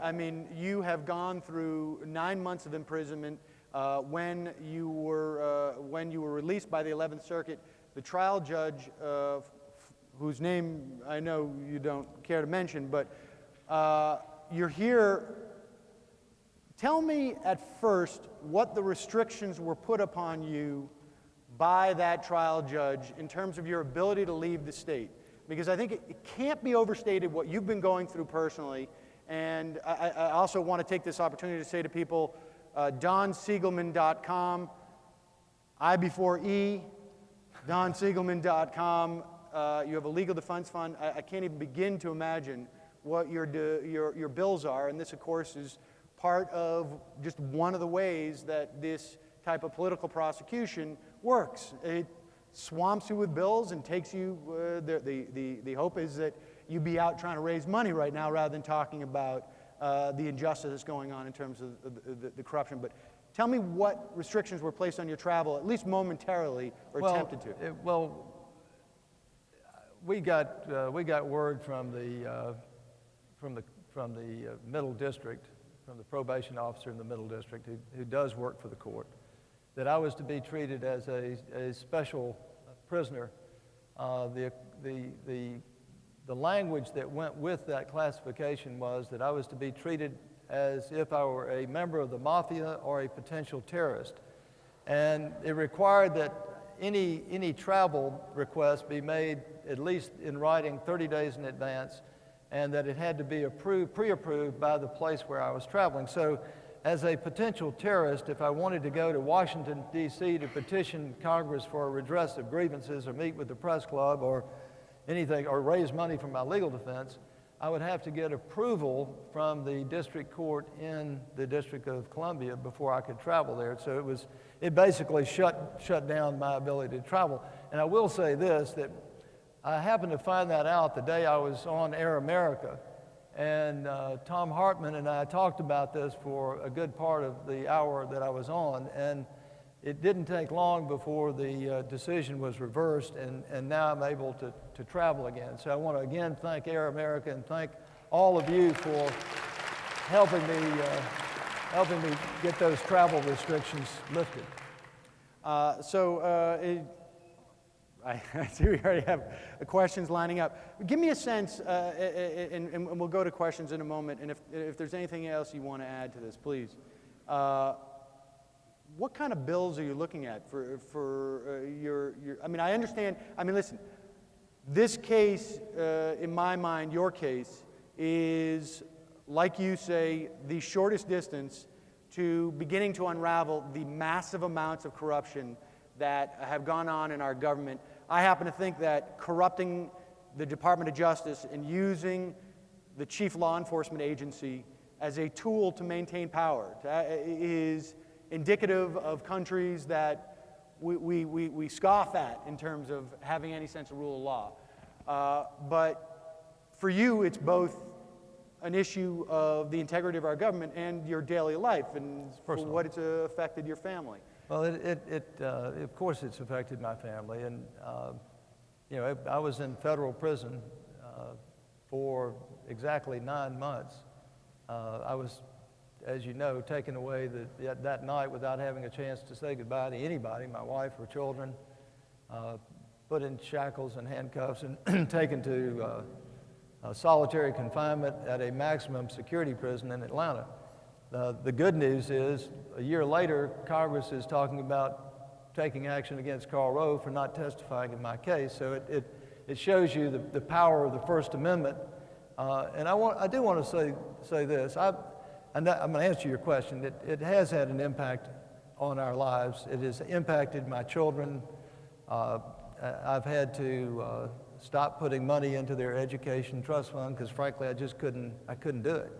I mean, you have gone through 9 months of imprisonment. When you were released by the 11th Circuit, the trial judge, whose name I know you don't care to mention, but you're here. Tell me at first what the restrictions were put upon you by that trial judge in terms of your ability to leave the state. Because I think it can't be overstated what you've been going through personally. And I also want to take this opportunity to say to people, DonSiegelman.com, I before E, DonSiegelman.com. You have a legal defense fund. I can't even begin to imagine what your bills are. And this, of course, is part of just one of the ways that this type of political prosecution works. It swamps you with bills and takes you, the hope is that you be out trying to raise money right now rather than talking about the injustice that's going on in terms of the corruption. But tell me what restrictions were placed on your travel, at least momentarily, or attempted to. We got word from the Middle District, from the probation officer in the Middle District who does work for the court, that I was to be treated as a special prisoner. The language that went with that classification was that I was to be treated as if I were a member of the mafia or a potential terrorist. And it required that any travel request be made at least in writing 30 days in advance, and that it had to be pre-approved by the place where I was traveling. So as a potential terrorist, if I wanted to go to Washington, D.C. to petition Congress for a redress of grievances or meet with the press club or anything, or raise money for my legal defense, I would have to get approval from the district court in the District of Columbia before I could travel there. So it basically shut down my ability to travel. And I will say this, that I happened to find that out the day I was on Air America. And Tom Hartman and I talked about this for a good part of the hour that I was on. And it didn't take long before the decision was reversed, and now I'm able to travel again. So I want to again thank Air America and thank all of you for helping me get those travel restrictions lifted. I see we already have questions lining up. Give me a sense, and we'll go to questions in a moment, and if there's anything else you want to add to this, please. What kind of bills are you looking at for your I mean, I understand, I mean, listen, this case, in my mind, your case, is, like you say, the shortest distance to beginning to unravel the massive amounts of corruption that have gone on in our government. I happen to think that corrupting the Department of Justice and using the chief law enforcement agency as a tool to maintain power is indicative of countries that we scoff at in terms of having any sense of rule of law. But for you, it's both an issue of the integrity of our government and your daily life and for what it's affected your family. Well, of course it's affected my family, and I was in federal prison for exactly 9 months. I was, as you know, taken away that night without having a chance to say goodbye to anybody, my wife or children, put in shackles and handcuffs and taken to solitary confinement at a maximum security prison in Atlanta. The good news is, a year later, Congress is talking about taking action against Karl Rove for not testifying in my case. So it shows you the power of the First Amendment. And I do want to say this. I'm going to answer your question. It has had an impact on our lives. It has impacted my children. I've had to stop putting money into their education trust fund because, frankly, I just couldn't do it.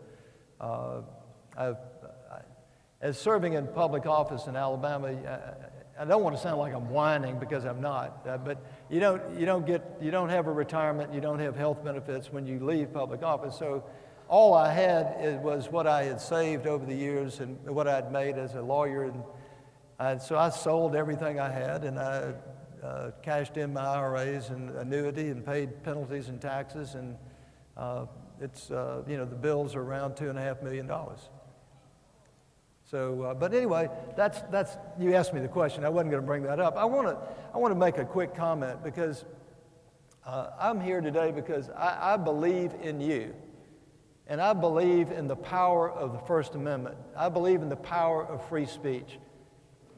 As serving in public office in Alabama, I don't want to sound like I'm whining because I'm not. But you don't have a retirement, you don't have health benefits when you leave public office. So all I had was what I had saved over the years and what I'd made as a lawyer, and so I sold everything I had, and I cashed in my IRAs and annuity and paid penalties and taxes, and It's, the bills are around $2.5 million. So, but anyway, that's, you asked me the question. I wasn't going to bring that up. I want to make a quick comment because I'm here today because I believe in you. And I believe in the power of the First Amendment. I believe in the power of free speech.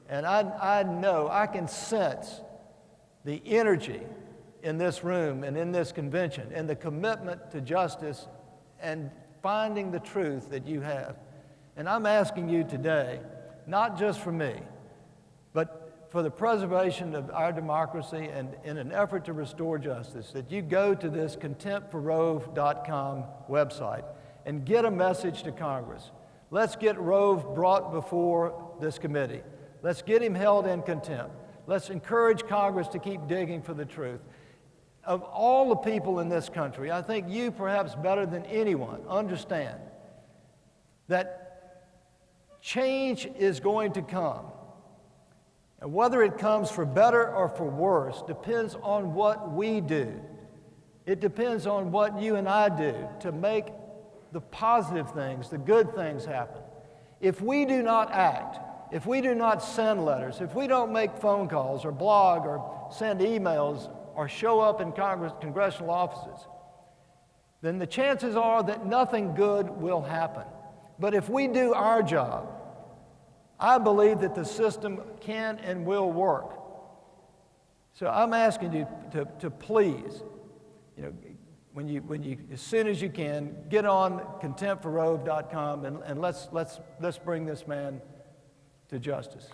And I know, I can sense the energy in this room and in this convention and the commitment to justice and finding the truth that you have. And I'm asking you today, not just for me, but for the preservation of our democracy and in an effort to restore justice, that you go to this contemptforrove.com website and get a message to Congress. Let's get Rove brought before this committee. Let's get him held in contempt. Let's encourage Congress to keep digging for the truth. Of all the people in this country, I think you perhaps better than anyone understand that change is going to come. And whether it comes for better or for worse depends on what we do. It depends on what you and I do to make the positive things, the good things happen. If we do not act, if we do not send letters, if we don't make phone calls or blog or send emails or show up in congressional offices, then the chances are that nothing good will happen. But if we do our job, I believe that the system can and will work. So I'm asking you to please, when you as soon as you can, get on contemptforrove.com and let's bring this man to justice.